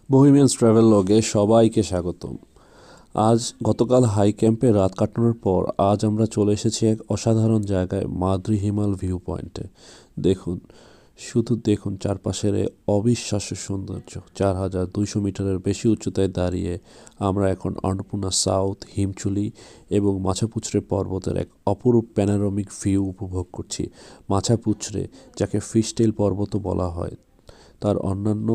বহিমিয়ান্স travel লগে সবাইকে স্বাগতম। গতকাল হাই ক্যাম্পে রাত কাটানোর পর আজ আমরা চলে এসেছি এক অসাধারণ জায়গায়, মাদ্রি হিমাল ভিউ পয়েন্টে। দেখুন, শুধু দেখুন চারপাশের এ অবিশ্বাস্য সৌন্দর্য। 4200 মিটারের বেশি উচ্চতায় দাঁড়িয়ে আমরা এখন অন্নপূর্ণা সাউথ, হিমচুলি এবং মাছাপুছড়ে পর্বতের এক অপরূপ প্যানোরামিক ভিউ উপভোগ করছি। মাছাপুছড়ে, যাকে ফিশটেল পর্বতও বলা হয়, তার অন্যান্য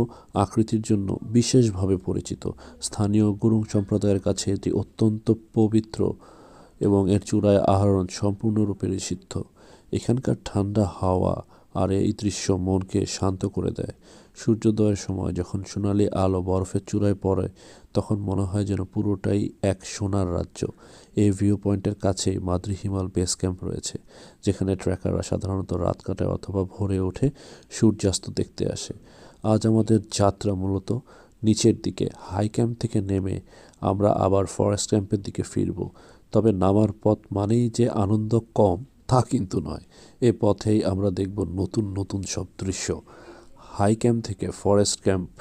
আকৃতির জন্য বিশেষভাবে পরিচিত। স্থানীয় গুরুং সম্প্রদায়ের কাছে এটি অত্যন্ত পবিত্র এবং এর চূড়ায় আরোহণ সম্পূর্ণরূপে নিষিদ্ধ। এখানকার ঠান্ডা হাওয়া আর এই দৃশ্য মনকে শান্ত করে দেয়। সূর্যোদয়ের সময় যখন সোনালি আলো বরফের চূড়ায় পড়ে, তখন মনে হয় যেন পুরোটাই এক সোনার রাজ্য। এই ভিউ পয়েন্টের কাছেই মাদ্রি হিমাল বেস ক্যাম্প রয়েছে, যেখানে ট্রেকাররা সাধারণত রাত কাটায় অথবা ভোরে ওঠে সূর্যাস্ত দেখতে আসে। আজ আমাদের যাত্রা মূলত নিচের দিকে। হাই ক্যাম্প থেকে নেমে আমরা আবার ফরেস্ট ক্যাম্পের দিকে ফিরব। তবে নামার পথ মানেই যে আনন্দ কম, তা কিন্তু নয়। এ পথেই আমরা দেখব নতুন নতুন সব দৃশ্য। হাই ক্যাম্প থেকে ফরেস্ট ক্যাম্প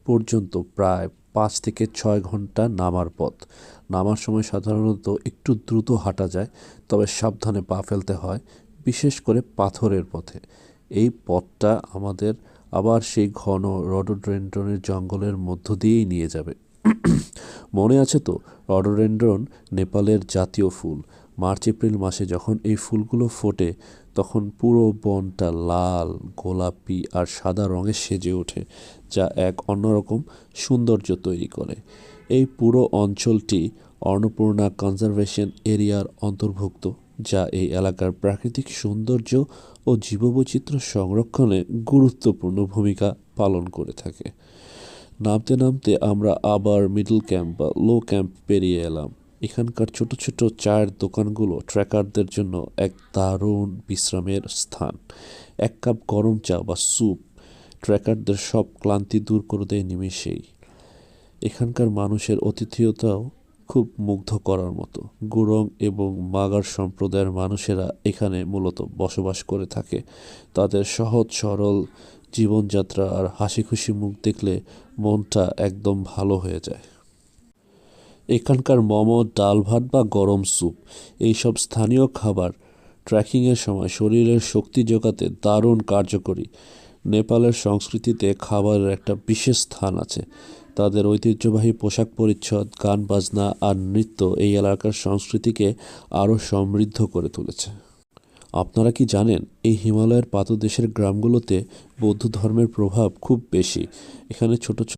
পর্যন্ত প্রায় 5 থেকে 6 ঘন্টা নামার পথ। নামার সময় সাধারণত একটু দ্রুত হাঁটা যায়, তবে সাবধানে পা ফেলতে হয়, বিশেষ করে পাথরের পথে। এই পথটা আমাদের আবার সেই ঘন রডোডেন্ড্রনের জঙ্গলের মধ্য দিয়েই নিয়ে যাবে। মনে আছে তো, রডোডেন্ড্রন নেপালের জাতীয় ফুল। মার্চ এপ্রিল মাসে যখন এই ফুলগুলো ফোটে, তখন পুরো বনটা লাল, গোলাপি আর সাদা রঙে সেজে ওঠে, যা এক অন্যরকম সৌন্দর্য তৈরি করে। এই পুরো অঞ্চলটি অন্নপূর্ণা কনজারভেশন এরিয়ার অন্তর্ভুক্ত, যা এই এলাকার প্রাকৃতিক সৌন্দর্য ও জীববৈচিত্র্য সংরক্ষণে গুরুত্বপূর্ণ ভূমিকা পালন করে থাকে। নামতে নামতে আমরা আবার মিডল ক্যাম্প বা লো ক্যাম্প পেরিয়ে এলাম। এখানকার ছোট ছোট চায়ের দোকানগুলো ট্রেকারদের জন্য এক দারুণ বিশ্রামের স্থান। এক কাপ গরম চা বা স্যুপ ট্রেকারদের সব ক্লান্তি দূর করে দেয় নিমেষেই। এখানকার মানুষের আতিথেয়তাও খুব মুগ্ধ করার মতো। গুরং এবং মাগার সম্প্রদায়ের মানুষেরা এখানে মূলত বসবাস করে থাকে। তাদের সহজ সরল জীবনযাত্রা আর হাসি খুশি মুখ দেখলে মনটা একদম ভালো হয়ে যায়। এখানকার মোমো, ডাল ভাত বা গরম স্যুপ, এইসব স্থানীয় খাবার ট্রেকিংয়ের সময় শরীরের শক্তি জোগাতে দারুণ কার্যকরী। নেপালের সংস্কৃতিতে খাবারের একটা বিশেষ স্থান আছে। তাদের ঐতিহ্যবাহী পোশাক পরিচ্ছদ, গান বাজনা আর নৃত্য এই এলাকার সংস্কৃতিকে আরও সমৃদ্ধ করে তুলেছে। আপনারা কি জানেন, এই হিমালয়ের পাদদেশের গ্রামগুলোতে বৌদ্ধ ধর্মের প্রভাব খুব বেশি। এখানে ছোট ছোট